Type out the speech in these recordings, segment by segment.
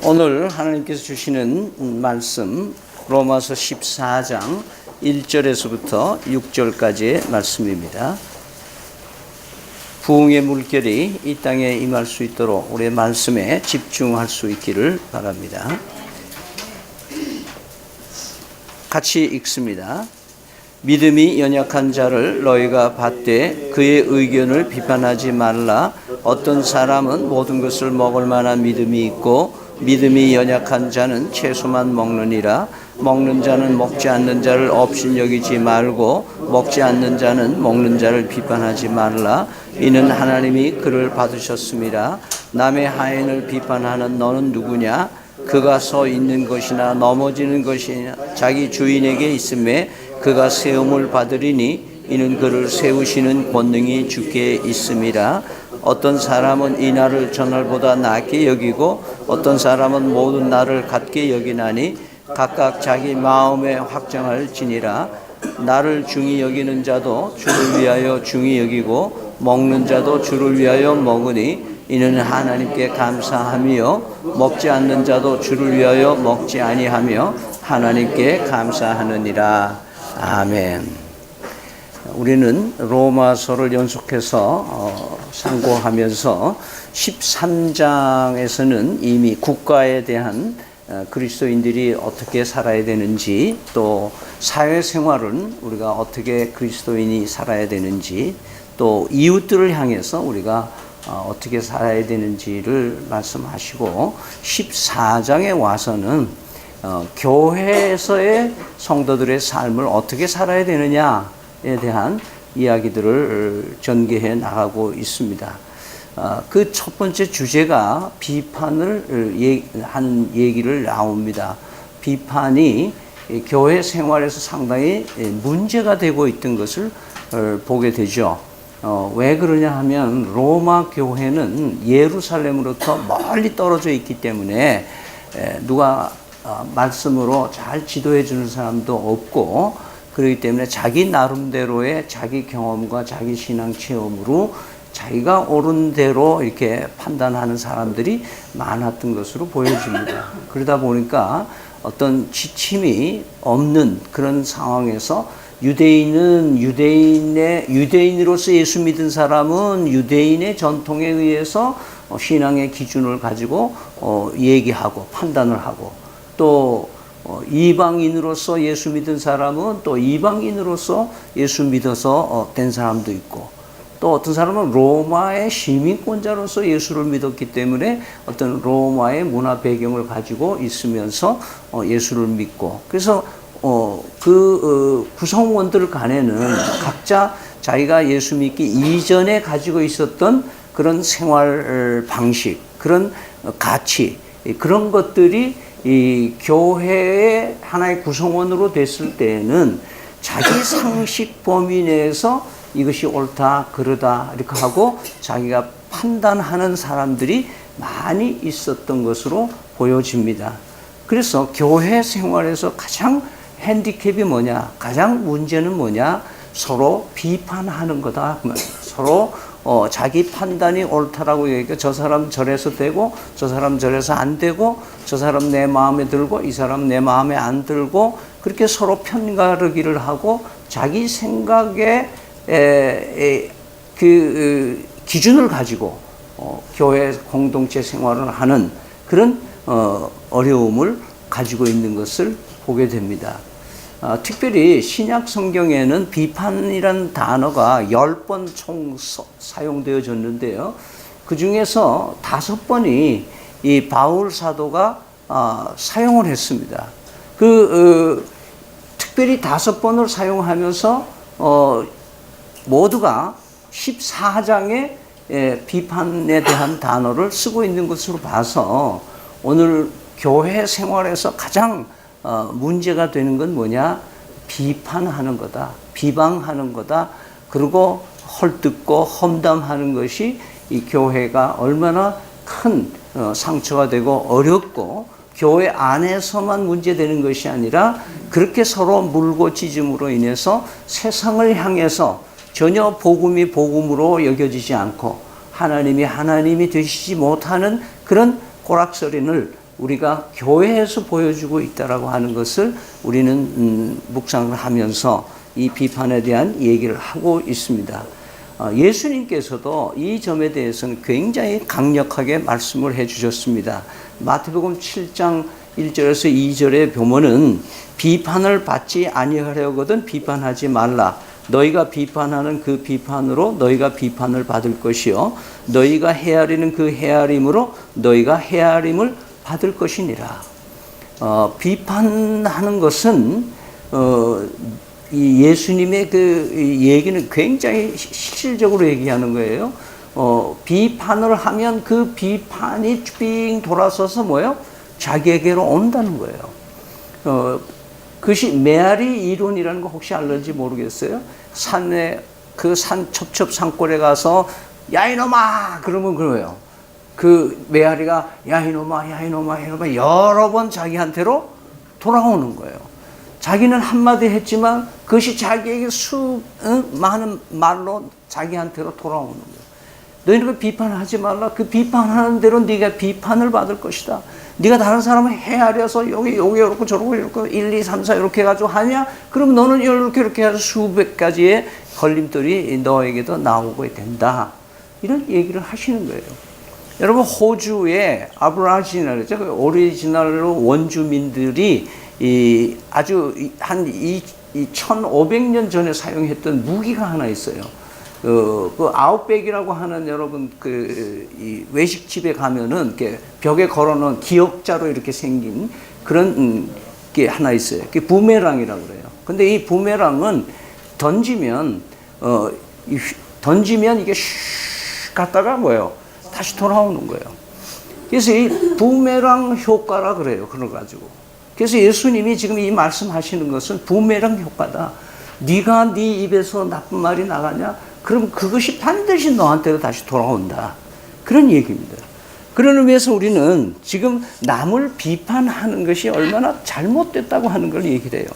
오늘 하나님께서 주시는 말씀 로마서 14장 1절에서부터 6절까지의 말씀입니다. 부흥의 물결이 이 땅에 임할 수 있도록 우리의 말씀에 집중할 수 있기를 바랍니다. 같이 읽습니다. 믿음이 연약한 자를 너희가 받되 그의 의견을 비판하지 말라. 어떤 사람은 모든 것을 먹을 만한 믿음이 있고 믿음이 연약한 자는 채소만 먹느니라. 먹는 자는 먹지 않는 자를 업신여기지 말고 먹지 않는 자는 먹는 자를 비판하지 말라. 이는 하나님이 그를 받으셨습니다. 남의 하인을 비판하는 너는 누구냐? 그가 서 있는 것이나 넘어지는 것이나 자기 주인에게 있음에 그가 세움을 받으리니 이는 그를 세우시는 권능이 주께 있음이라. 어떤 사람은 이 날을 전날보다 낫게 여기고 어떤 사람은 모든 날을 같게 여기나니 각각 자기 마음에 확정할 지니라. 나를 중히 여기는 자도 주를 위하여 중히 여기고 먹는 자도 주를 위하여 먹으니 이는 하나님께 감사하며 먹지 않는 자도 주를 위하여 먹지 아니하며 하나님께 감사하느니라. 아멘. 우리는 로마서를 연속해서 상고하면서 13장에서는 이미 국가에 대한 그리스도인들이 어떻게 살아야 되는지, 또 사회생활은 우리가 어떻게 그리스도인이 살아야 되는지, 또 이웃들을 향해서 우리가 어떻게 살아야 되는지를 말씀하시고, 14장에 와서는 교회에서의 성도들의 삶을 어떻게 살아야 되느냐에 대한 이야기들을 전개해 나가고 있습니다. 그 첫 번째 주제가 비판을 하는 얘기를 나옵니다. 비판이 교회 생활에서 상당히 문제가 되고 있던 것을 보게 되죠. 왜 그러냐 하면 로마 교회는 예루살렘으로부터 멀리 떨어져 있기 때문에 누가 말씀으로 잘 지도해 주는 사람도 없고, 그렇기 때문에 자기 나름대로의 자기 경험과 자기 신앙 체험으로 자기가 옳은 대로 이렇게 판단하는 사람들이 많았던 것으로 보여집니다. 그러다 보니까 어떤 지침이 없는 그런 상황에서 유대인은 유대인으로서 예수 믿은 사람은 유대인의 전통에 의해서 신앙의 기준을 가지고 얘기하고 판단을 하고, 또 이방인으로서 예수 믿은 사람은 또 이방인으로서 예수 믿어서 된 사람도 있고, 또 어떤 사람은 로마의 시민권자로서 예수를 믿었기 때문에 어떤 로마의 문화 배경을 가지고 있으면서 예수를 믿고, 그래서 구성원들 간에는 각자 자기가 예수 믿기 이전에 가지고 있었던 그런 생활 방식, 그런 가치, 그런 것들이 이 교회의 하나의 구성원으로 됐을 때에는 자기 상식 범위 내에서 이것이 옳다 그러다 이렇게 하고 자기가 판단하는 사람들이 많이 있었던 것으로 보여집니다. 그래서 교회 생활에서 가장 핸디캡이 뭐냐, 가장 문제는 뭐냐, 서로 비판하는 거다. 서로 자기 판단이 옳다라고 얘기하니까 저 사람 저래서 되고 저 사람 저래서 안 되고, 저 사람 내 마음에 들고 이 사람 내 마음에 안 들고, 그렇게 서로 편가르기를 하고 자기 생각에 그 기준을 가지고 교회 공동체 생활을 하는 그런 어려움을 가지고 있는 것을 보게 됩니다. 특별히 신약 성경에는 비판이라는 단어가 10번 총 사용되어졌는데요. 그 중에서 5번이 이 바울 사도가 사용을 했습니다. 특별히 5번을 사용하면서 모두가 14장에 비판에 대한 단어를 쓰고 있는 것으로 봐서 오늘 교회 생활에서 가장 문제가 되는 건 뭐냐? 비판하는 거다. 비방하는 거다. 그리고 헐뜯고 험담하는 것이 이 교회가 얼마나 큰 상처가 되고 어렵고, 교회 안에서만 문제되는 것이 아니라 그렇게 서로 물고 찢음으로 인해서 세상을 향해서 전혀 복음이 복음으로 여겨지지 않고 하나님이 되시지 못하는 그런 꼬락서리를 우리가 교회에서 보여주고 있다라고 하는 것을 우리는 묵상을 하면서 이 비판에 대한 얘기를 하고 있습니다. 예수님께서도 이 점에 대해서는 굉장히 강력하게 말씀을 해주셨습니다. 마태복음 7장 1절에서 2절에 보면은 비판을 받지 아니하려거든 비판하지 말라. 너희가 비판하는 그 비판으로 너희가 비판을 받을 것이요 너희가 헤아리는 그 헤아림으로 너희가 헤아림을 받을 것이니라. 비판하는 것은 이 예수님의 그 얘기는 굉장히 실질적으로 얘기하는 거예요. 비판을 하면 그 비판이 삥 돌아서서 뭐예요? 자기에게로 온다는 거예요. 그것이 메아리 이론이라는 거 혹시 알는지 모르겠어요. 산에 그 산 첩첩 산골에 가서 야 이놈아 그러면 그래요. 그 메아리가 야 이놈아 야 이놈아 야 이놈아 여러 번 자기한테로 돌아오는 거예요. 자기는 한마디 했지만 그것이 자기에게 많은 말로 자기한테로 돌아오는 거예요. 너희는 그 비판하지 말라. 그 비판하는 대로 네가 비판을 받을 것이다. 네가 다른 사람을 헤아려서 여기 이렇게 저러고 이렇게 1, 2, 3, 4 이렇게 해가지고 하냐? 그럼 너는 이렇게 해서 수백 가지의 걸림돌이 너에게도 나오게 된다. 이런 얘기를 하시는 거예요. 여러분 호주의 아브라지널, 그 오리지널로 원주민들이 아주 한 1500년 전에 사용했던 무기가 하나 있어요. 그 아웃백이라고 하는 여러분 이 외식집에 가면은 이렇게 벽에 걸어놓은 기역자로 이렇게 생긴 그런 게 하나 있어요. 그게 부메랑이라고 그래요. 근데 이 부메랑은 던지면 이게 슉 갔다가 뭐예요? 다시 돌아오는 거예요. 그래서 이 부메랑 효과라 그래요. 그래 가지고. 그래서 예수님이 지금 이 말씀하시는 것은 부메랑 효과다. 네가 네 입에서 나쁜 말이 나가냐? 그럼 그것이 반드시 너한테로 다시 돌아온다. 그런 얘기입니다. 그런 의미에서 우리는 지금 남을 비판하는 것이 얼마나 잘못됐다고 하는 걸 얘기를 해요.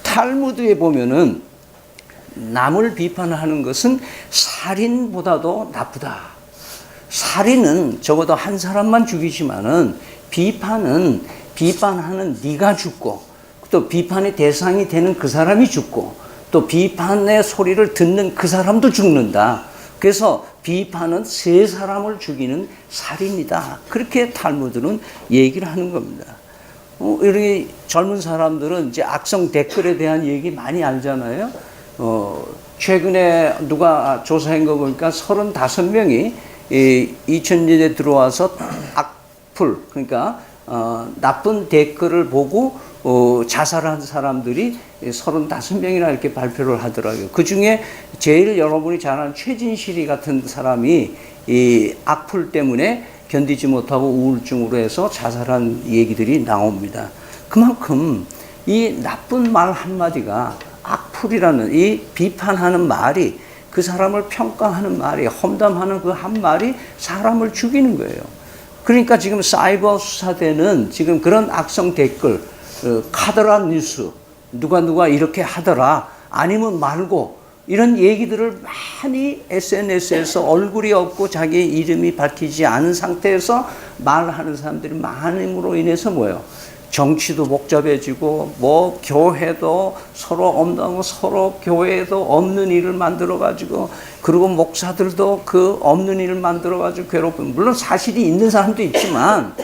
탈무드에 보면은 남을 비판하는 것은 살인보다도 나쁘다. 살인은 적어도 한 사람만 죽이지만은 비판하는 네가 죽고 또 비판의 대상이 되는 그 사람이 죽고 또 비판의 소리를 듣는 그 사람도 죽는다. 그래서 비판은 세 사람을 죽이는 살인이다. 그렇게 탈무드는 얘기를 하는 겁니다. 이렇게 젊은 사람들은 이제 악성 댓글에 대한 얘기 많이 알잖아요. 최근에 누가 조사한 거 보니까 35명이 2000년에 들어와서 악플, 그러니까 나쁜 댓글을 보고 자살한 사람들이 35명이나 이렇게 발표를 하더라고요. 그 중에 제일 여러분이 잘 아는 최진실이 같은 사람이 이 악플 때문에 견디지 못하고 우울증으로 해서 자살한 얘기들이 나옵니다. 그만큼 이 나쁜 말 한마디가 악플이라는 이 비판하는 말이 그 사람을 평가하는 말이 험담하는 그 한 말이 사람을 죽이는 거예요. 그러니까 지금 사이버 수사대는 지금 그런 악성 댓글 카더라 뉴스 누가 이렇게 하더라 아니면 말고 이런 얘기들을 많이 SNS에서 얼굴이 없고 자기 이름이 밝히지 않은 상태에서 말하는 사람들이 많음으로 인해서 뭐예요? 정치도 복잡해지고 뭐 교회도 서로 없는 서로 교회도 없는 일을 만들어 가지고 그리고 목사들도 그 없는 일을 만들어 가지고 괴롭히고 물론 사실이 있는 사람도 있지만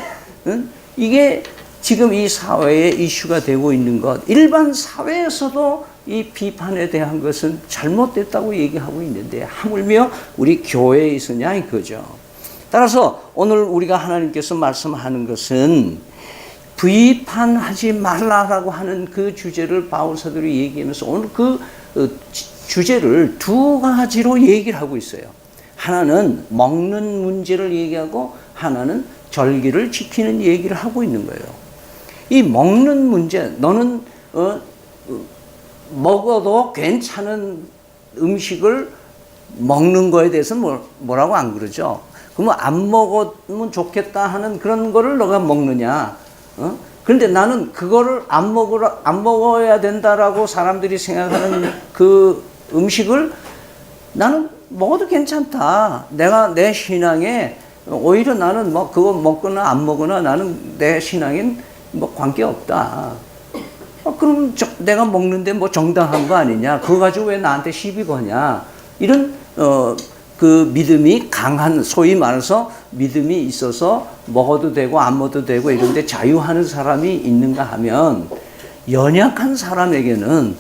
이게 지금 이 사회에 이슈가 되고 있는 것, 일반 사회에서도 이 비판에 대한 것은 잘못됐다고 얘기하고 있는데 하물며 우리 교회에 있으냐 이거죠. 따라서 오늘 우리가 하나님께서 말씀하는 것은 비판하지 말라라고 하는 그 주제를 바울 사도로 얘기하면서 오늘 그 주제를 두 가지로 얘기를 하고 있어요. 하나는 먹는 문제를 얘기하고 하나는 절기를 지키는 얘기를 하고 있는 거예요. 이 먹는 문제, 너는 먹어도 괜찮은 음식을 먹는 거에 대해서는 뭐라고 안 그러죠. 그러면 안 먹으면 좋겠다 하는 그런 거를 너가 먹느냐. 그런데 나는 그거를 안 먹어야 된다라고 사람들이 생각하는 그 음식을 나는 먹어도 괜찮다. 내가 내 신앙에 오히려 나는 뭐 그거 먹거나 안 먹거나 나는 내 신앙엔 뭐 관계없다. 그럼 내가 먹는데 뭐 정당한 거 아니냐? 그거 가지고 왜 나한테 시비 거냐? 이런 그 믿음이 강한, 소위 말해서 믿음이 있어서 먹어도 되고 안 먹어도 되고 이런데 자유하는 사람이 있는가 하면, 연약한 사람에게는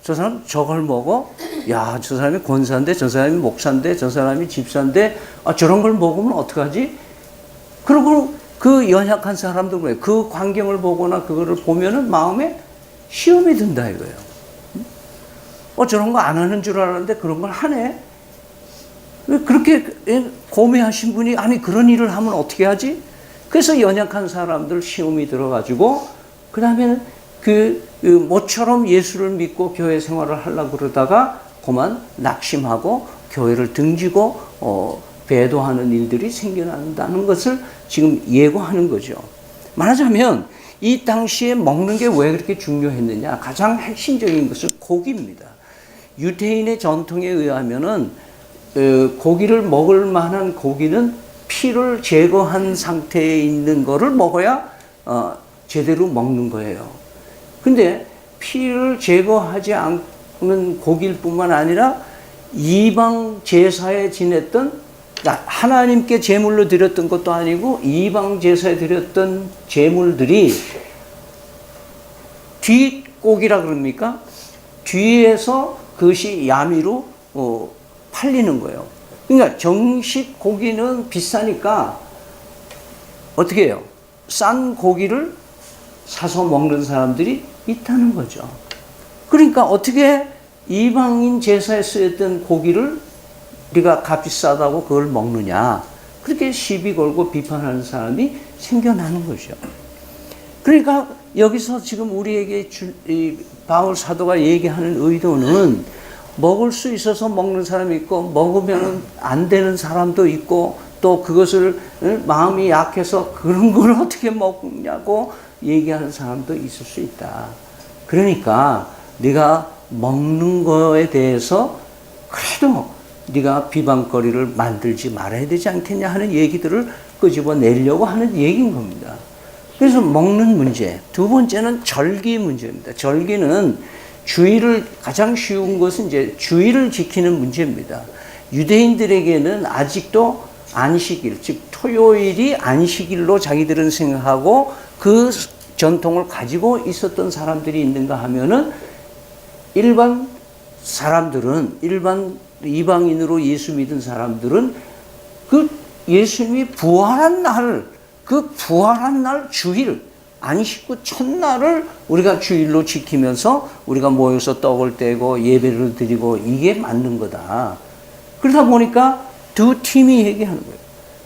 저 사람 저걸 먹어? 야, 저 사람이 권사인데, 저 사람이 목사인데, 저 사람이 집사인데, 저런 걸 먹으면 어떡하지? 그리고 그 연약한 사람들, 그 광경을 보거나 그거를 보면은 마음에 시험이 든다 이거예요. 저런 거 안 하는 줄 알았는데 그런 걸 하네? 왜 그렇게 고매하신 분이, 아니, 그런 일을 하면 어떻게 하지? 그래서 연약한 사람들 시험이 들어가지고, 그 다음에는 모처럼 예수를 믿고 교회 생활을 하려고 그러다가 그만 낙심하고 교회를 등지고 배도하는 일들이 생겨난다는 것을 지금 예고하는 거죠. 말하자면 이 당시에 먹는 게 왜 그렇게 중요했느냐? 가장 핵심적인 것은 고기입니다. 유대인의 전통에 의하면은 고기를 먹을 만한 고기는 피를 제거한 상태에 있는 거를 먹어야 제대로 먹는 거예요. 근데 피를 제거하지 않는 고기일 뿐만 아니라 이방 제사에 지냈던, 하나님께 제물로 드렸던 것도 아니고 이방 제사에 드렸던 제물들이 뒷고기라 그럽니까? 뒤에서 그것이 야미로 팔리는 거예요. 그러니까 정식 고기는 비싸니까 어떻게 해요? 싼 고기를 사서 먹는 사람들이 있다는 거죠. 그러니까 어떻게 이방인 제사에 쓰였던 고기를 우리가 값이 싸다고 그걸 먹느냐, 그렇게 시비 걸고 비판하는 사람이 생겨나는 거죠. 그러니까 여기서 지금 우리에게 바울 사도가 얘기하는 의도는, 먹을 수 있어서 먹는 사람이 있고 먹으면 안 되는 사람도 있고, 또 그것을 마음이 약해서 그런 걸 어떻게 먹냐고 얘기하는 사람도 있을 수 있다. 그러니까 네가 먹는 거에 대해서 그래도 네가 비방거리를 만들지 말아야 되지 않겠냐 하는 얘기들을 끄집어내려고 하는 얘기인 겁니다. 그래서 먹는 문제. 두 번째는 절기 문제입니다. 절기는 주일을, 가장 쉬운 것은 이제 주일을 지키는 문제입니다. 유대인들에게는 아직도 안식일, 즉 토요일이 안식일로 자기들은 생각하고 그 전통을 가지고 있었던 사람들이 있는가 하면은, 일반 사람들은, 일반 이방인으로 예수 믿은 사람들은 그 예수님이 부활한 날, 그 부활한 날 주일, 안식구 첫날을 우리가 주일로 지키면서 우리가 모여서 떡을 떼고 예배를 드리고 이게 맞는 거다. 그러다 보니까 두 팀이 얘기하는 거예요.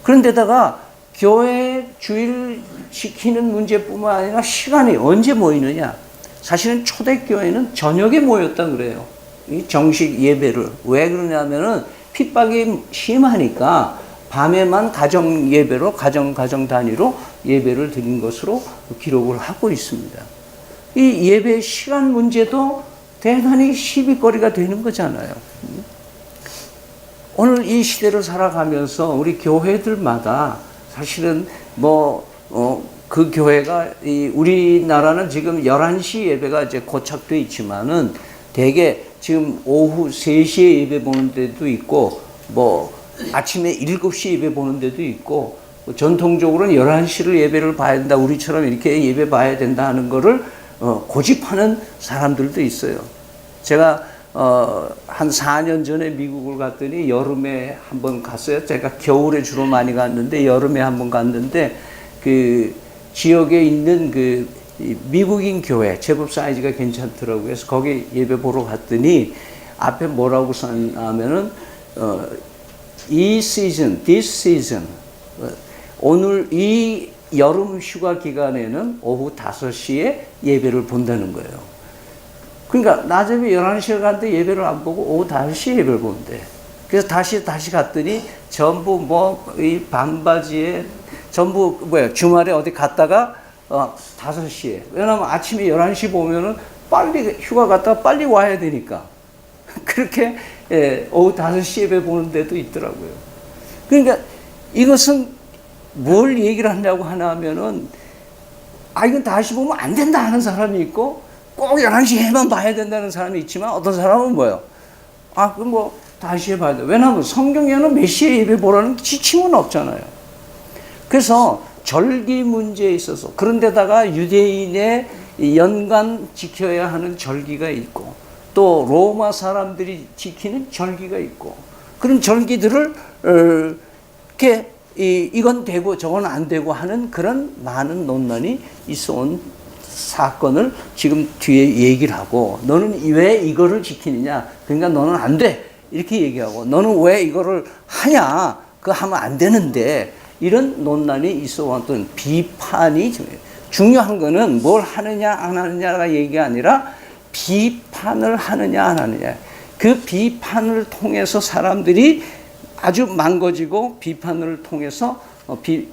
그런데다가 교회 주일 지키는 문제뿐만 아니라 시간이 언제 모이느냐. 사실은 초대교회는 저녁에 모였다 그래요. 이 정식 예배를. 왜 그러냐면은 핍박이 심하니까 밤에만 가정 예배로, 가정 단위로 예배를 드린 것으로 기록을 하고 있습니다. 이 예배 시간 문제도 대단히 시비거리가 되는 거잖아요. 오늘 이 시대를 살아가면서 우리 교회들마다 사실은 그 교회가, 우리나라는 지금 11시 예배가 이제 고착되어 있지만은 대개 지금 오후 3시에 예배 보는 데도 있고, 아침에 7시 예배 보는 데도 있고, 전통적으로는 11시를 예배를 봐야 된다, 우리처럼 이렇게 예배 봐야 된다 하는 거를 고집하는 사람들도 있어요. 제가 한 4년 전에 미국을 갔더니 여름에 한번 갔어요. 제가 겨울에 주로 많이 갔는데 여름에 한번 갔는데, 그 지역에 있는 그 미국인 교회 제법 사이즈가 괜찮더라고요. 그래서 거기 예배 보러 갔더니 앞에 뭐라고 써냐면은 이 시즌, this season, 오늘 이 여름 휴가 기간에는 오후 5시에 예배를 본다는 거예요. 그러니까 낮에 11시에 갔는데 예배를 안 보고 오후 5시에 예배를 보는데, 그래서 다시 갔더니 전부 이 반바지에 전부 주말에 어디 갔다가 5시에, 왜냐면 아침에 11시 보면은 빨리 휴가 갔다가 빨리 와야 되니까 그렇게 오후 5시 예배 보는 데도 있더라고요. 그러니까 이것은 뭘 얘기를 하냐고 하냐면은, 이건 다시 보면 안 된다 하는 사람이 있고, 꼭 11시에만 봐야 된다는 사람이 있지만, 어떤 사람은 뭐예요? 그럼 뭐, 다시 해봐야 돼. 왜냐하면 성경에는 몇 시에 예배 보라는 지침은 없잖아요. 그래서 절기 문제에 있어서, 그런데다가 유대인의 연간 지켜야 하는 절기가 있고, 또 로마 사람들이 지키는 절기가 있고, 그런 절기들을 이렇게 이건 되고 저건 안 되고 하는 그런 많은 논란이 있어온 사건을 지금 뒤에 얘기를 하고, 너는 왜 이거를 지키느냐, 그러니까 너는 안 돼 이렇게 얘기하고, 너는 왜 이거를 하냐, 그거 하면 안 되는데, 이런 논란이 있어왔던 비판이 중요한 거는 뭘 하느냐 안 하느냐가 얘기가 아니라 비판을 하느냐 안 하느냐. 그 비판을 통해서 사람들이 아주 망가지고, 비판을 통해서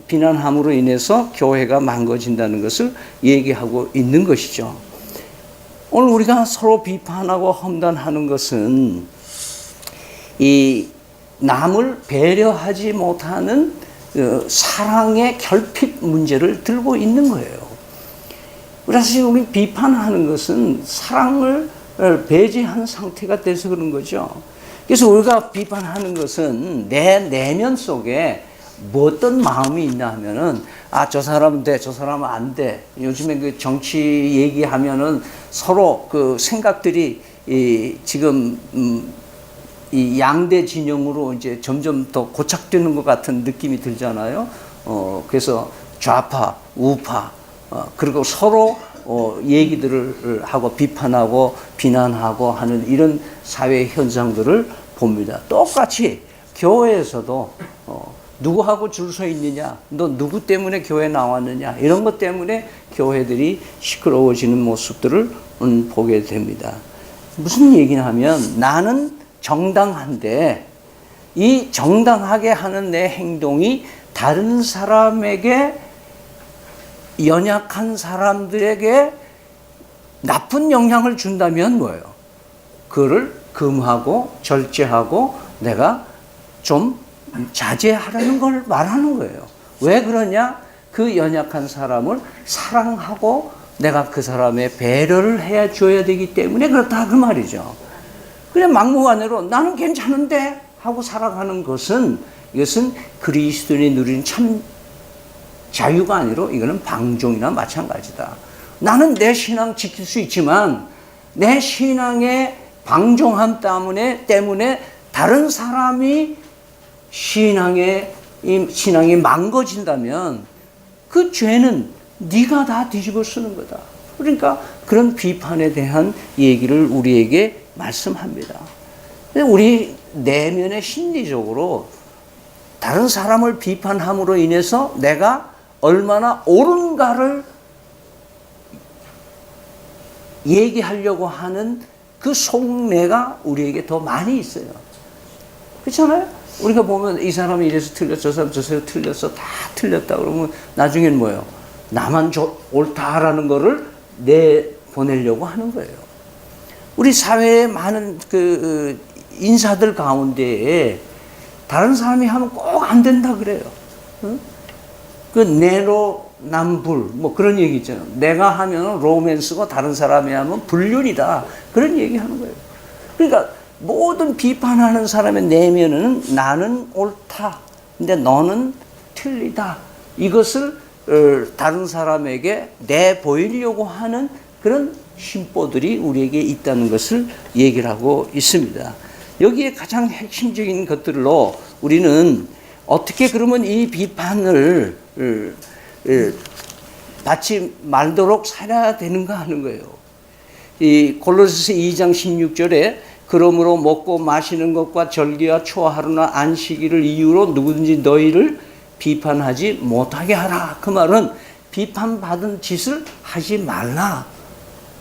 비난함으로 인해서 교회가 망가진다는 것을 얘기하고 있는 것이죠. 오늘 우리가 서로 비판하고 험담하는 것은 이 남을 배려하지 못하는 사랑의 결핍 문제를 들고 있는 거예요. 그래서 우리 비판하는 것은 사랑을 배제한 상태가 돼서 그런 거죠. 그래서 우리가 비판하는 것은 내 내면 속에 뭐 어떤 마음이 있나 하면은, 저 사람은 돼, 저 사람은 안 돼. 요즘에 그 정치 얘기하면은 서로 그 생각들이 지금 이 양대 진영으로 이제 점점 더 고착되는 것 같은 느낌이 들잖아요. 그래서 좌파, 우파, 그리고 서로 얘기들을 하고 비판하고 비난하고 하는 이런 사회 현상들을 봅니다. 똑같이 교회에서도 누구하고 줄 서 있느냐, 너 누구 때문에 교회 나왔느냐, 이런 것 때문에 교회들이 시끄러워지는 모습들을 보게 됩니다. 무슨 얘기냐 하면, 나는 정당한데 이 정당하게 하는 내 행동이 다른 사람에게, 연약한 사람들에게 나쁜 영향을 준다면 뭐예요? 그를 금하고 절제하고 내가 좀 자제하라는 걸 말하는 거예요. 왜 그러냐? 그 연약한 사람을 사랑하고 내가 그 사람의 배려를 해줘야 되기 때문에 그렇다, 그 말이죠. 그냥 막무가내로 나는 괜찮은데 하고 살아가는 것은, 이것은 그리스도인이 누리는 참 자유가 아니라 이거는 방종이나 마찬가지다. 나는 내 신앙 지킬 수 있지만 내 신앙의 방종함 때문에 다른 사람이 신앙이 망가진다면 그 죄는 네가 다 뒤집어 쓰는 거다. 그러니까 그런 비판에 대한 얘기를 우리에게 말씀합니다. 우리 내면의 심리적으로 다른 사람을 비판함으로 인해서 내가 얼마나 옳은가를 얘기하려고 하는 그 속내가 우리에게 더 많이 있어요. 그렇잖아요? 우리가 보면 이 사람이 이래서 틀렸어, 저 사람 저래서 틀렸어, 다 틀렸다 그러면 나중엔 뭐예요? 나만 옳다라는 거를 내보내려고 하는 거예요. 우리 사회의 많은 그 인사들 가운데에 다른 사람이 하면 꼭 안 된다 그래요. 그 내로남불 뭐 그런 얘기 있잖아요. 내가 하면 로맨스고 다른 사람이 하면 불륜이다. 그런 얘기 하는 거예요. 그러니까 모든 비판하는 사람의 내면은 나는 옳다. 근데 너는 틀리다. 이것을 다른 사람에게 내보이려고 하는 그런 심보들이 우리에게 있다는 것을 얘기를 하고 있습니다. 여기에 가장 핵심적인 것들로 우리는 어떻게 그러면 이 비판을 받지 말도록 살아야 되는가 하는 거예요. 이 골로새서 2장 16절에 그러므로 먹고 마시는 것과 절기와 초하루나 안식일을 이유로 누구든지 너희를 비판하지 못하게 하라. 그 말은 비판받은 짓을 하지 말라.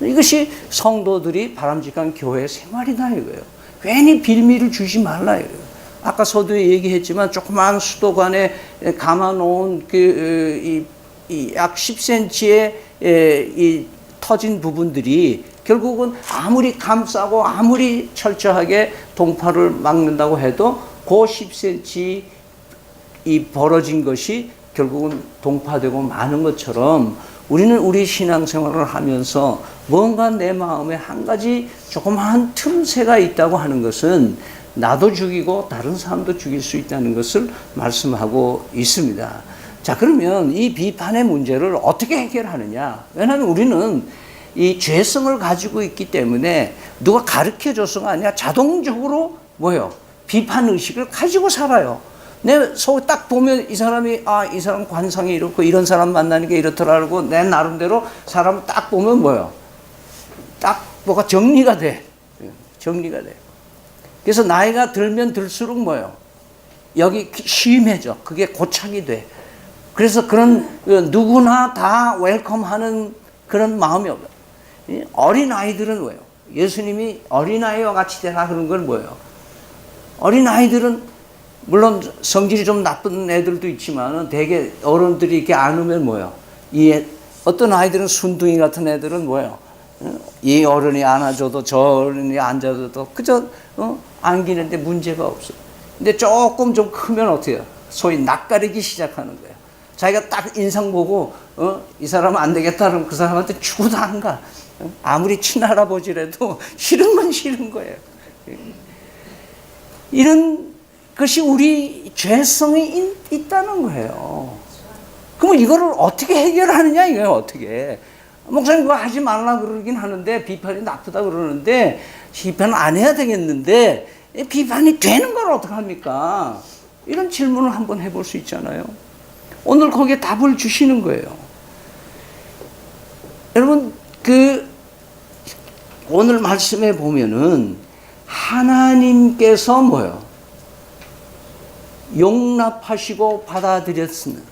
이것이 성도들이 바람직한 교회 생활이다 이거예요. 괜히 빌미를 주지 말라 이거예요. 아까 서두에 얘기했지만 조그만 수도관에 감아놓은 약 10cm의 이 터진 부분들이 결국은 아무리 감싸고 아무리 철저하게 동파를 막는다고 해도 그 10cm 이 벌어진 것이 결국은 동파되고 마는 것처럼 우리는 우리 신앙생활을 하면서 뭔가 내 마음에 한 가지 조그마한 틈새가 있다고 하는 것은 나도 죽이고 다른 사람도 죽일 수 있다는 것을 말씀하고 있습니다. 자, 그러면 이 비판의 문제를 어떻게 해결하느냐? 왜냐하면 우리는 이 죄성을 가지고 있기 때문에 누가 가르쳐 줘서가 아니라 자동적으로 뭐예요? 비판 의식을 가지고 살아요. 내 속 딱 보면 이 사람이 이 사람 관상이 이렇고 이런 사람 만나니까 이렇더라고 내 나름대로 사람을 딱 보면 뭐예요? 딱 뭐가 정리가 돼. 정리가 돼. 그래서 나이가 들면 들수록 뭐예요? 여기 심해져. 그게 고착이 돼. 그래서 그런 누구나 다 웰컴하는 그런 마음이 없어요. 어린아이들은 뭐예요? 예수님이 어린아이와 같이 되라 그런 건 뭐예요? 어린아이들은 물론 성질이 좀 나쁜 애들도 있지만 되게 어른들이 이렇게 안으면 뭐예요? 어떤 아이들은 순둥이 같은 애들은 뭐예요? 이 어른이 안아줘도 저 어른이 앉아줘도 그저 안기는데 문제가 없어요. 근데 조금 좀 크면 어떻게 해요? 소위 낯가리기 시작하는 거예요. 자기가 딱 인상 보고 이 사람은 안 되겠다 그러면 그 사람한테 죽어도 안 가. 아무리 친할아버지라도 싫은 건 싫은 거예요. 이런 것이 우리 죄성이 있다는 거예요. 그러면 이거를 어떻게 해결하느냐 이거예요. 어떻게. 목사님 그거 하지 말라 그러긴 하는데 비판이 나쁘다 그러는데 비판 안 해야 되겠는데 비판이 되는 걸 어떡합니까? 이런 질문을 한번 해볼 수 있잖아요. 오늘 거기에 답을 주시는 거예요. 여러분 오늘 말씀에 보면은 하나님께서 뭐요? 용납하시고 받아들였으면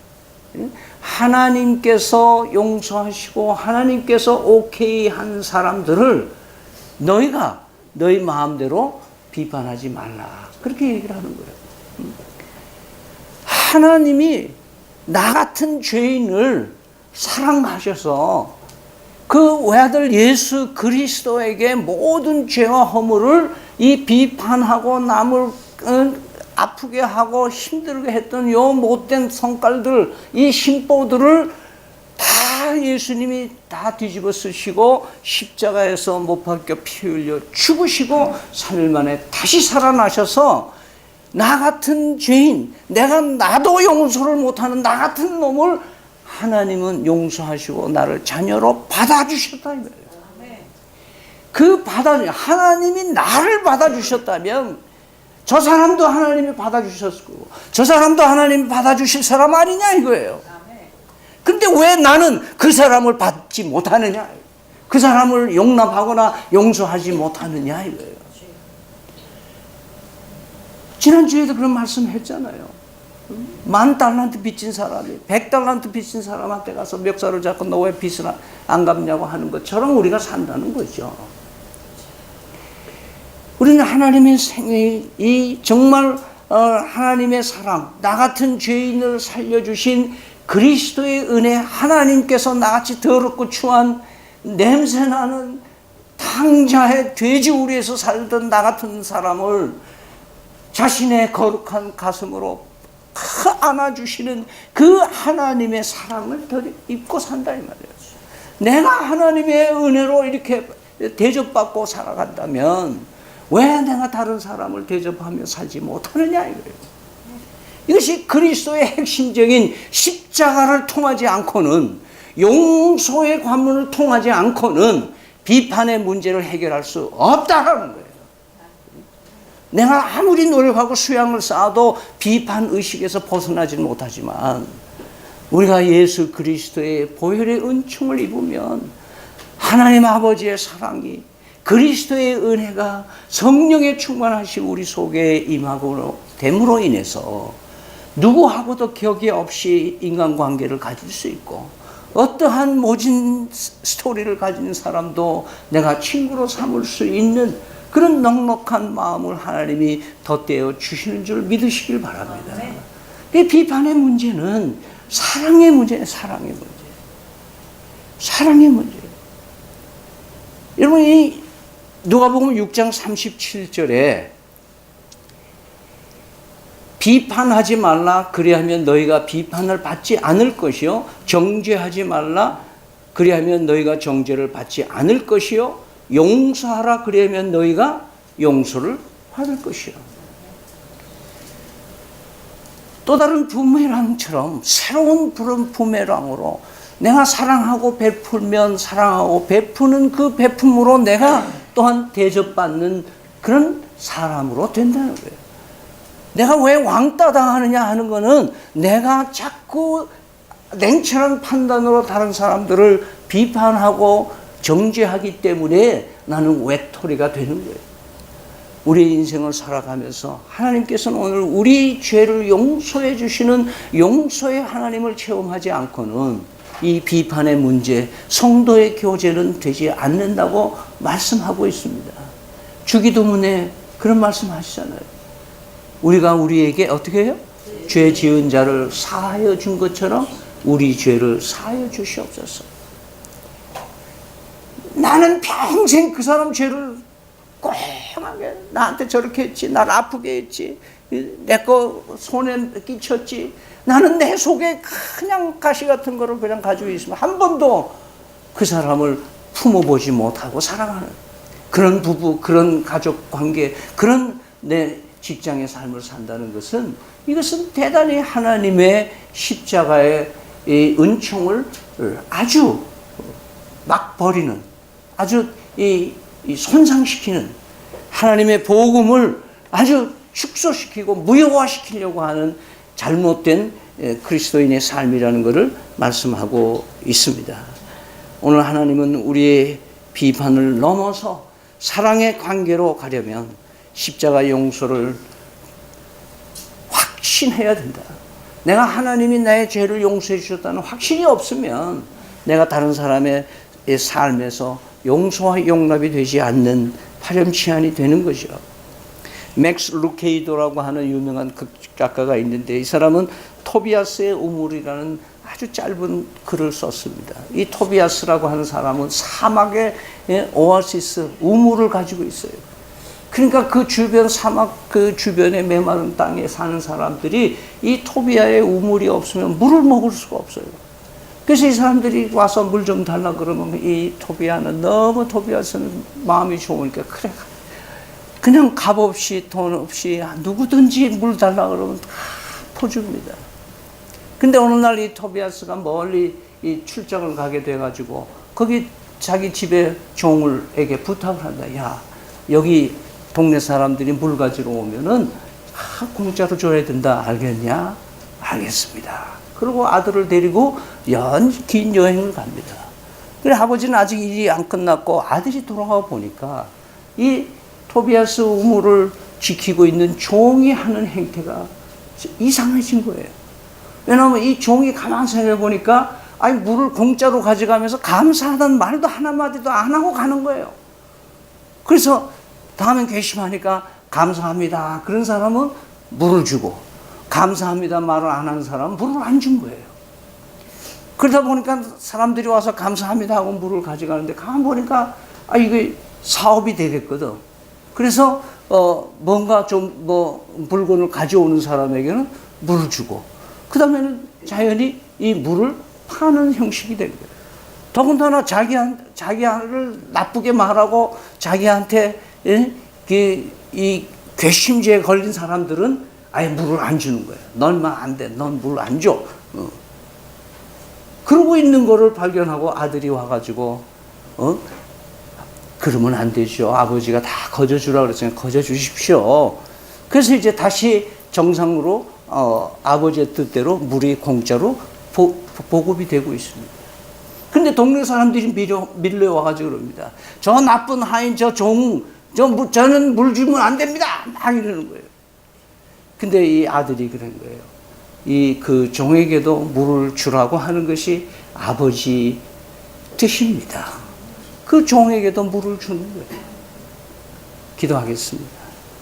하나님께서 용서하시고 하나님께서 오케이 한 사람들을 너희가 너희 마음대로 비판하지 말라. 그렇게 얘기를 하는 거예요. 하나님이 나 같은 죄인을 사랑하셔서 그 외아들 예수 그리스도에게 모든 죄와 허물을 이 비판하고 남을 아프게 하고 힘들게 했던 요 못된 성깔들, 이 심보들을 다 예수님이 다 뒤집어 쓰시고 십자가에서 못 박혀 피 흘려 죽으시고 3일 만에 다시 살아나셔서 나 같은 죄인, 나도 용서를 못하는 나 같은 놈을 하나님은 용서하시고 나를 자녀로 받아주셨다 이 말이에요. 하나님이 나를 받아주셨다면 저 사람도 하나님이 받아주셨고 저 사람도 하나님이 받아주실 사람 아니냐 이거예요. 근데 왜 나는 그 사람을 받지 못하느냐, 그 사람을 용납하거나 용서하지 못하느냐 이거예요. 지난주에도 그런 말씀 했잖아요. 10,000달란트 빚진 사람이 100달란트 빚진 사람한테 가서 멱살을 잡고 너 왜 빚을 안 갚냐고 하는 것처럼 우리가 산다는 거죠. 우리는 하나님의 생이 정말 하나님의 사랑, 나 같은 죄인을 살려주신 그리스도의 은혜, 하나님께서 나같이 더럽고 추한 냄새나는 탕자의 돼지우리에서 살던 나 같은 사람을 자신의 거룩한 가슴으로 안아주시는 그 하나님의 사랑을 더 입고 산다 이 말이에요. 내가 하나님의 은혜로 이렇게 대접받고 살아간다면 왜 내가 다른 사람을 대접하며 살지 못하느냐 이거예요. 이것이 그리스도의 핵심적인 십자가를 통하지 않고는, 용서의 관문을 통하지 않고는 비판의 문제를 해결할 수 없다는 거예요. 내가 아무리 노력하고 수양을 쌓아도 비판 의식에서 벗어나지는 못하지만 우리가 예수 그리스도의 보혈의 은총을 입으면 하나님 아버지의 사랑이, 그리스도의 은혜가, 성령의 충만하신 우리 속에 임하고 됨으로 인해서 누구하고도 격이 없이 인간관계를 가질 수 있고 어떠한 모진 스토리를 가진 사람도 내가 친구로 삼을 수 있는 그런 넉넉한 마음을 하나님이 덧대어 주시는 줄 믿으시길 바랍니다. 이 비판의 문제는 사랑의 문제예요. 사랑의 문제. 사랑의 문제예요. 여러분, 이 누가복음 6장 37절에 비판하지 말라. 그리하면 너희가 비판을 받지 않을 것이요. 정죄하지 말라. 그리하면 너희가 정죄를 받지 않을 것이요. 용서하라. 그리하면 너희가 용서를 받을 것이요. 또 다른 부메랑처럼 새로운 부메랑으로 내가 사랑하고 베풀면 사랑하고 베푸는 그 베품으로 내가 또한 대접받는 그런 사람으로 된다는 거예요. 내가 왜 왕따 당하느냐 하는 거는 내가 자꾸 냉철한 판단으로 다른 사람들을 비판하고 정죄하기 때문에 나는 외톨이가 되는 거예요. 우리 인생을 살아가면서 하나님께서는 오늘 우리 죄를 용서해 주시는 용서의 하나님을 체험하지 않고는 이 비판의 문제, 성도의 교제는 되지 않는다고 말씀하고 있습니다. 주기도문에 그런 말씀 하시잖아요. 우리가 우리에게 어떻게 해요? 죄 지은 자를 사하여 준 것처럼 우리 죄를 사하여 주시옵소서. 나는 평생 그 사람 죄를 꽁하게 나한테 저렇게 했지, 나를 아프게 했지, 내 거 손에 끼쳤지, 나는 내 속에 그냥 가시 같은 거를 그냥 가지고 있으면 한 번도 그 사람을 품어보지 못하고 살아가는 그런 부부, 그런 가족 관계, 그런 내 직장의 삶을 산다는 것은 이것은 대단히 하나님의 십자가의 이 은총을 아주 막 버리는, 아주 이 손상시키는, 하나님의 복음을 아주 축소시키고 무효화시키려고 하는 잘못된 그리스도인의 삶이라는 것을 말씀하고 있습니다. 오늘 하나님은 우리의 비판을 넘어서 사랑의 관계로 가려면 십자가 용서를 확신해야 된다. 내가 하나님이 나의 죄를 용서해 주셨다는 확신이 없으면 내가 다른 사람의 삶에서 용서와 용납이 되지 않는 파렴치한이 되는 거죠. 맥스 루케이도라고 하는 유명한 극작가가 있는데 이 사람은 토비아스의 우물이라는 아주 짧은 글을 썼습니다. 이 토비아스라고 하는 사람은 사막의 오아시스, 우물을 가지고 있어요. 그러니까 그 주변 사막 그 주변의 메마른 땅에 사는 사람들이 이 토비아의 우물이 없으면 물을 먹을 수가 없어요. 그래서 이 사람들이 와서 물 좀 달라 그러면 이 토비아는 너무 토비아스는 마음이 좋으니까 그래 그냥 값 없이 돈 없이 누구든지 물 달라 그러면 다 퍼줍니다. 근데 어느 날 이 토비아스가 멀리 이 출장을 가게 돼가지고 거기 자기 집에 종을에게 부탁을 한다. 야, 여기 동네 사람들이 물 가지러 오면은 공짜로 줘야 된다. 알겠냐? 알겠습니다. 그리고 아들을 데리고 긴 여행을 갑니다. 그래 아버지는 아직 일이 안 끝났고 아들이 돌아와 보니까 이 토비아스 우물을 지키고 있는 종이 하는 행태가 이상해진 거예요. 왜냐하면 이 종이 가만히 생각해 보니까 아니 물을 공짜로 가져가면서 감사하다는 말도 하나마디도 안 하고 가는 거예요. 그래서 다음엔 괘씸하니까 감사합니다. 그런 사람은 물을 주고 감사합니다 말을 안 하는 사람은 물을 안 준 거예요. 그러다 보니까 사람들이 와서 감사합니다 하고 물을 가져가는데 가만 보니까 이게 사업이 되겠거든. 그래서 뭔가 좀 물건을 가져오는 사람에게는 물을 주고 그 다음에는 자연히 이 물을 파는 형식이 된 거예요. 더군다나 자기를 나쁘게 말하고 자기한테 이 괘씸죄에 걸린 사람들은 아예 물을 안 주는 거예요. 넌만 안 돼. 넌 물 안 줘. 그러고 있는 거를 발견하고 아들이 와가지고 그러면 안 되죠. 아버지가 다 거저주라고 그랬으니까 거저주십시오. 그래서 이제 다시 정상으로 아버지의 뜻대로 물이 공짜로 보급이 되고 있습니다. 근데 동네 사람들이 밀려와가지고 그럽니다. 저 나쁜 하인 저는 물 주면 안 됩니다. 막 이러는 거예요. 근데 이 아들이 그런 거예요. 그 종에게도 물을 주라고 하는 것이 아버지 뜻입니다. 그 종에게도 물을 주는 거예요. 기도하겠습니다.